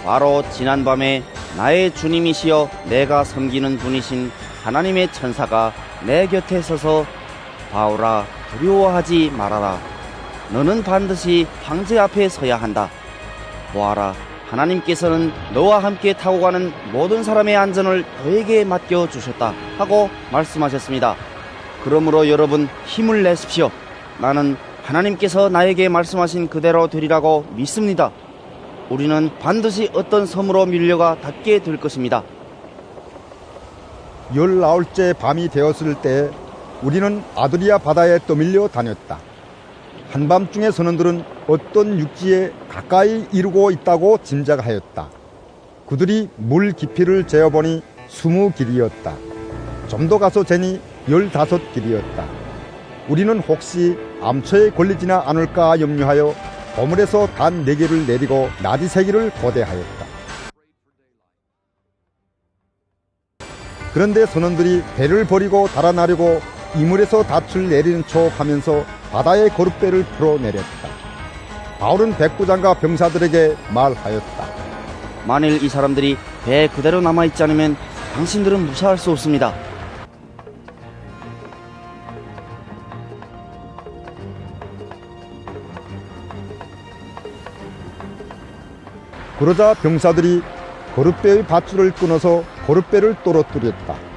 Speaker 3: 바로 지난밤에 나의 주님이시여 내가 섬기는 분이신 하나님의 천사가 내 곁에 서서 바울아 두려워하지 말아라. 너는 반드시 황제 앞에 서야 한다. 보아라, 하나님께서는 너와 함께 타고 가는 모든 사람의 안전을 너에게 맡겨주셨다 하고 말씀하셨습니다. 그러므로 여러분 힘을 내십시오. 나는 하나님께서 나에게 말씀하신 그대로 되리라고 믿습니다. 우리는 반드시 어떤 섬으로 밀려가 닿게 될 것입니다.
Speaker 1: 19째 밤이 되었을 때 우리는 아드리아 바다에 떠밀려 다녔다. 한밤중에 선원들은 어떤 육지에 가까이 이르고 있다고 짐작하였다. 그들이 물 깊이를 재어보니 20길이었다. 좀 더 가서 재니 15길이었다. 우리는 혹시 암초에 걸리지나 않을까 염려하여 보물에서 단 4개를 내리고 나디 3개를 고대하였다. 그런데 선원들이 배를 버리고 달아나려고 이물에서 닻을 내리는 척 하면서 바다에 거룻배를 풀어내렸다. 바울은 백부장과 병사들에게 말하였다.
Speaker 3: 만일 이 사람들이 배에 그대로 남아있지 않으면 당신들은 무사할 수 없습니다.
Speaker 1: 그러자 병사들이 거룻배의 밧줄을 끊어서 거룻배를 떨어뜨렸다.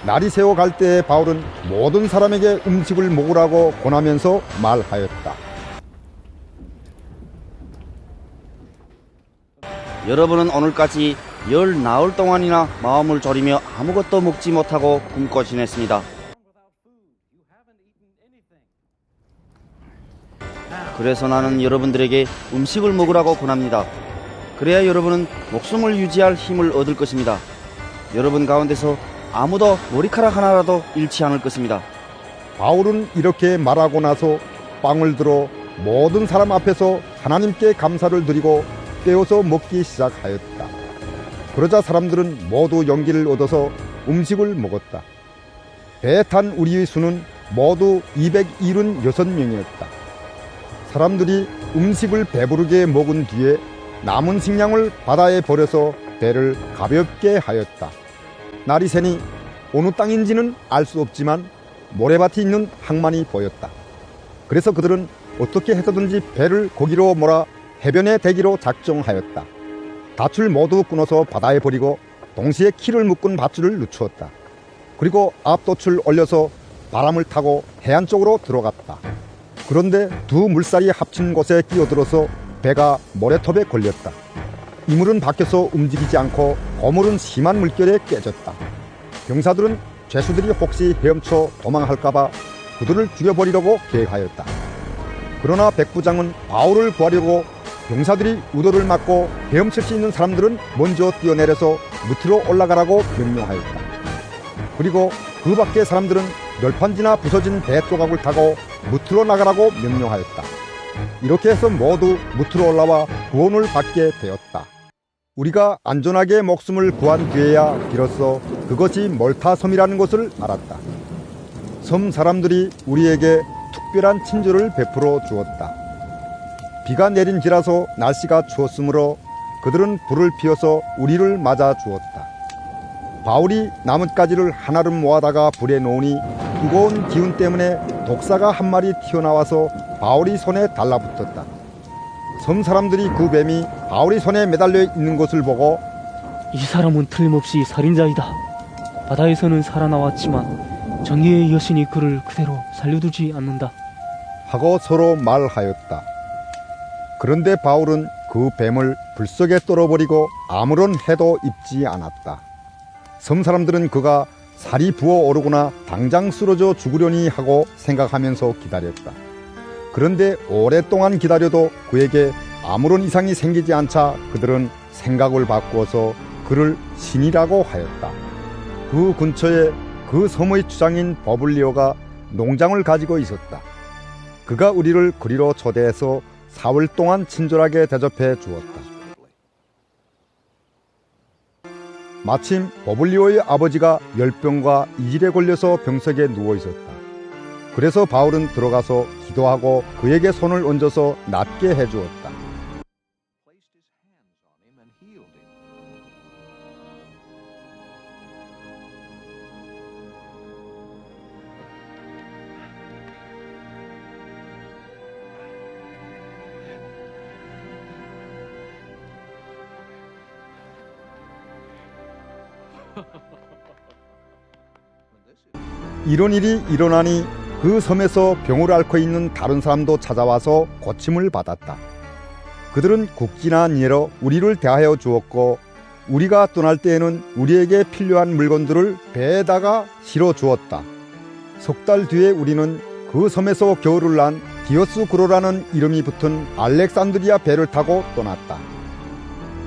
Speaker 1: 날이 새어 갈 때에 바울은 모든 사람에게 음식을 먹으라고 권하면서 말하였다.
Speaker 3: 여러분은 오늘까지 10나흘 동안이나 마음을 졸이며 아무것도 먹지 못하고 굶고 지냈습니다. 그래서 나는 여러분들에게 음식을 먹으라고 권합니다. 그래야 여러분은 목숨을 유지할 힘을 얻을 것입니다. 여러분 가운데서 아무도 머리카락 하나라도 잃지 않을 것입니다.
Speaker 1: 바울은 이렇게 말하고 나서 빵을 들어 모든 사람 앞에서 하나님께 감사를 드리고 떼어서 먹기 시작하였다. 그러자 사람들은 모두 용기를 얻어서 음식을 먹었다. 배에 탄 우리의 수는 모두 276명이었다. 사람들이 음식을 배부르게 먹은 뒤에 남은 식량을 바다에 버려서 배를 가볍게 하였다. 날이 새니 어느 땅인지는 알 수 없지만 모래밭이 있는 항만이 보였다. 그래서 그들은 어떻게 해서든지 배를 거기로 몰아 해변에 대기로 작정하였다. 밧줄 모두 끊어서 바다에 버리고 동시에 키를 묶은 밧줄을 늦추었다. 그리고 앞돛을 올려서 바람을 타고 해안 쪽으로 들어갔다. 그런데 두 물살이 합친 곳에 끼어들어서 배가 모래톱에 걸렸다. 이물은 밖에서 움직이지 않고 고물은 심한 물결에 깨졌다. 병사들은 죄수들이 혹시 헤엄쳐 도망할까봐 그들을 죽여버리려고 계획하였다. 그러나 백부장은 바울을 구하려고 병사들이 우도를 막고 헤엄칠 수 있는 사람들은 먼저 뛰어내려서 무트로 올라가라고 명령하였다. 그리고 그 밖의 사람들은 널판지나 부서진 배 조각을 타고 무트로 나가라고 명령하였다. 이렇게 해서 모두 무트로 올라와 구원을 받게 되었다. 우리가 안전하게 목숨을 구한 뒤에야 비로소 그것이 몰타섬이라는 것을 알았다. 섬 사람들이 우리에게 특별한 친절을 베풀어 주었다. 비가 내린지라서 날씨가 추웠으므로 그들은 불을 피워서 우리를 맞아 주었다. 바울이 나뭇가지를 한아름 모아다가 불에 놓으니 뜨거운 기운 때문에 독사가 한 마리 튀어나와서 바울이 손에 달라붙었다. 섬 사람들이 그 뱀이 바울이 손에 매달려 있는 것을 보고
Speaker 6: 이 사람은 틀림없이 살인자이다. 바다에서는 살아나왔지만 정의의 여신이 그를 그대로 살려두지 않는다.
Speaker 1: 하고 서로 말하였다. 그런데 바울은 그 뱀을 불속에 떨어버리고 아무런 해도 입지 않았다. 섬 사람들은 그가 살이 부어오르거나 당장 쓰러져 죽으려니 하고 생각하면서 기다렸다. 그런데 오랫동안 기다려도 그에게 아무런 이상이 생기지 않자 그들은 생각을 바꾸어서 그를 신이라고 하였다. 그 근처에 그 섬의 주장인 버블리오가 농장을 가지고 있었다. 그가 우리를 그리로 초대해서 4월 동안 친절하게 대접해 주었다. 마침 버블리오의 아버지가 열병과 이질에 걸려서 병석에 누워 있었다. 그래서 바울은 들어가서 기도하고 그에게 손을 얹어서 낫게 해주었다. 이런 일이 일어나니 그 섬에서 병을 앓고 있는 다른 사람도 찾아와서 고침을 받았다. 그들은 국기나 니에로 우리를 대하여 주었고 우리가 떠날 때에는 우리에게 필요한 물건들을 배에다가 실어 주었다. 석 달 뒤에 우리는 그 섬에서 겨울을 난 디오스구로라는 이름이 붙은 알렉산드리아 배를 타고 떠났다.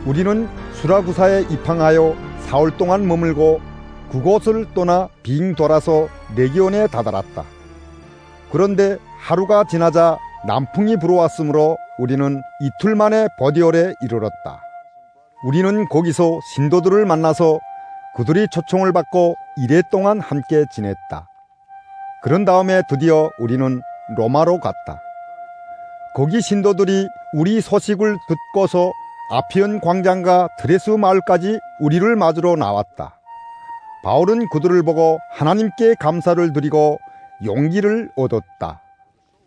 Speaker 1: 우리는 수라구사에 입항하여 4월 동안 머물고 그곳을 떠나 빙 돌아서 레기온에 다다랐다. 그런데 하루가 지나자 남풍이 불어왔으므로 우리는 이틀 만에 버디올에 이르렀다. 우리는 거기서 신도들을 만나서 그들이 초청을 받고 이래 동안 함께 지냈다. 그런 다음에 드디어 우리는 로마로 갔다. 거기 신도들이 우리 소식을 듣고서 아피언 광장과 드레스 마을까지 우리를 맞으러 나왔다. 바울은 그들을 보고 하나님께 감사를 드리고 용기를 얻었다.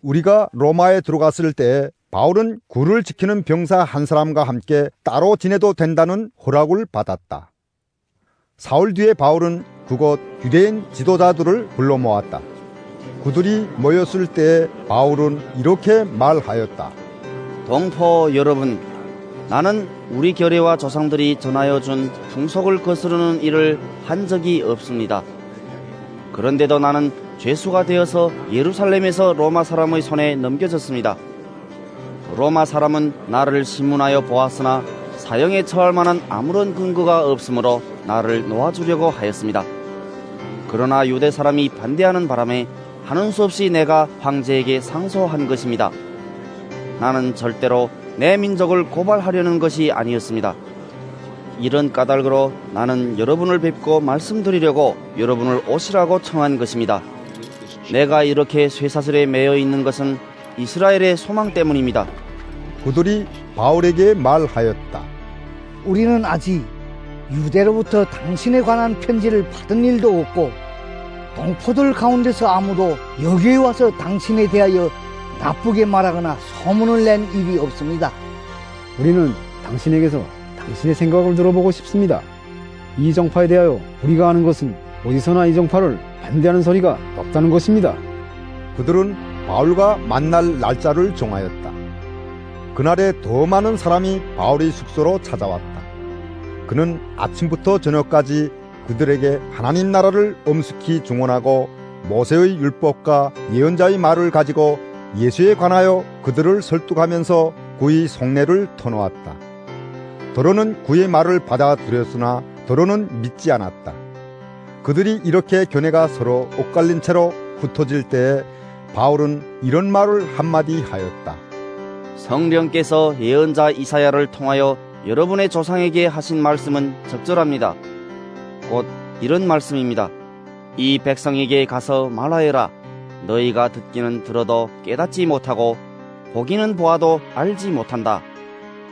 Speaker 1: 우리가 로마에 들어갔을 때 바울은 굴을 지키는 병사 한 사람과 함께 따로 지내도 된다는 허락을 받았다. 사흘 뒤에 바울은 그곳 유대인 지도자들을 불러 모았다. 그들이 모였을 때 바울은 이렇게 말하였다.
Speaker 3: 동포 여러분, 나는 우리 결의와 조상들이 전하여 준 풍속을 거스르는 일을 한 적이 없습니다. 그런데도 나는 죄수가 되어서 예루살렘에서 로마 사람의 손에 넘겨졌습니다. 로마 사람은 나를 신문하여 보았으나 사형에 처할 만한 아무런 근거가 없으므로 나를 놓아주려고 하였습니다. 그러나 유대 사람이 반대하는 바람에 하는 수 없이 내가 황제에게 상소한 것입니다. 나는 절대로 내 민족을 고발하려는 것이 아니었습니다. 이런 까닭으로 나는 여러분을 뵙고 말씀드리려고 여러분을 오시라고 청한 것입니다. 내가 이렇게 쇠사슬에 매여 있는 것은 이스라엘의 소망 때문입니다.
Speaker 1: 그들이 바울에게 말하였다.
Speaker 12: 우리는 아직 유대로부터 당신에 관한 편지를 받은 일도 없고 동포들 가운데서 아무도 여기에 와서 당신에 대하여 나쁘게 말하거나 소문을 낸 일이 없습니다.
Speaker 8: 우리는 당신에게서 당신의 생각을 들어보고 싶습니다. 이 정파에 대하여 우리가 아는 것은 어디서나 이 정파를 반대하는 소리가 없다는 것입니다.
Speaker 1: 그들은 바울과 만날 날짜를 정하였다. 그날에 더 많은 사람이 바울의 숙소로 찾아왔다. 그는 아침부터 저녁까지 그들에게 하나님 나라를 엄숙히 증언하고 모세의 율법과 예언자의 말을 가지고 예수에 관하여 그들을 설득하면서 그의 속내를 터놓았다. 더러는 그의 말을 받아들였으나 더러는 믿지 않았다. 그들이 이렇게 견해가 서로 엇갈린 채로 흩어질 때에 바울은 이런 말을 한마디 하였다.
Speaker 3: 성령께서 예언자 이사야를 통하여 여러분의 조상에게 하신 말씀은 적절합니다. 곧 이런 말씀입니다. 이 백성에게 가서 말하여라. 너희가 듣기는 들어도 깨닫지 못하고 보기는 보아도 알지 못한다.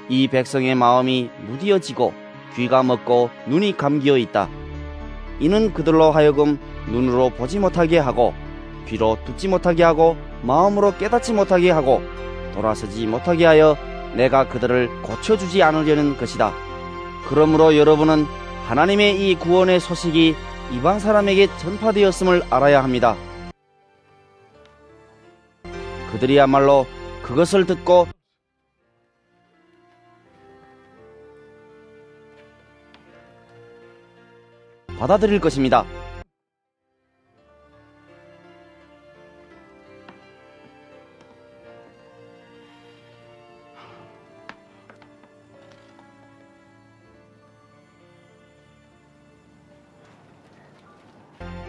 Speaker 3: 이 백성의 마음이 무디어지고 귀가 먹고 눈이 감기어 있다. 이는 그들로 하여금 눈으로 보지 못하게 하고 귀로 듣지 못하게 하고 마음으로 깨닫지 못하게 하고 돌아서지 못하게 하여 내가 그들을 고쳐주지 않으려는 것이다. 그러므로 여러분은 하나님의 이 구원의 소식이 이방 사람에게 전파되었음을 알아야 합니다. 그들이야말로 그것을 듣고 받아들일 것입니다.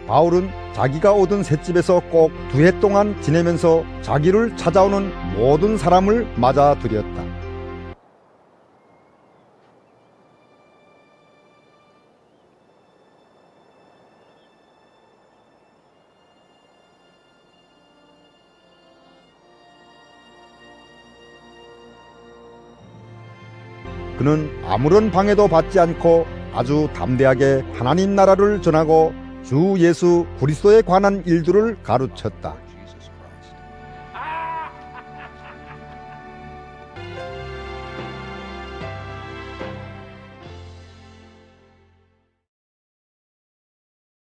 Speaker 1: 바울은 자기가 오던 셋집에서 꼭 2해 동안 지내면서 자기를 찾아오는 모든 사람을 맞아들였다. 그는 아무런 방해도 받지 않고 아주 담대하게 하나님 나라를 전하고 주 예수 그리스도에 관한 일들을 가르쳤다.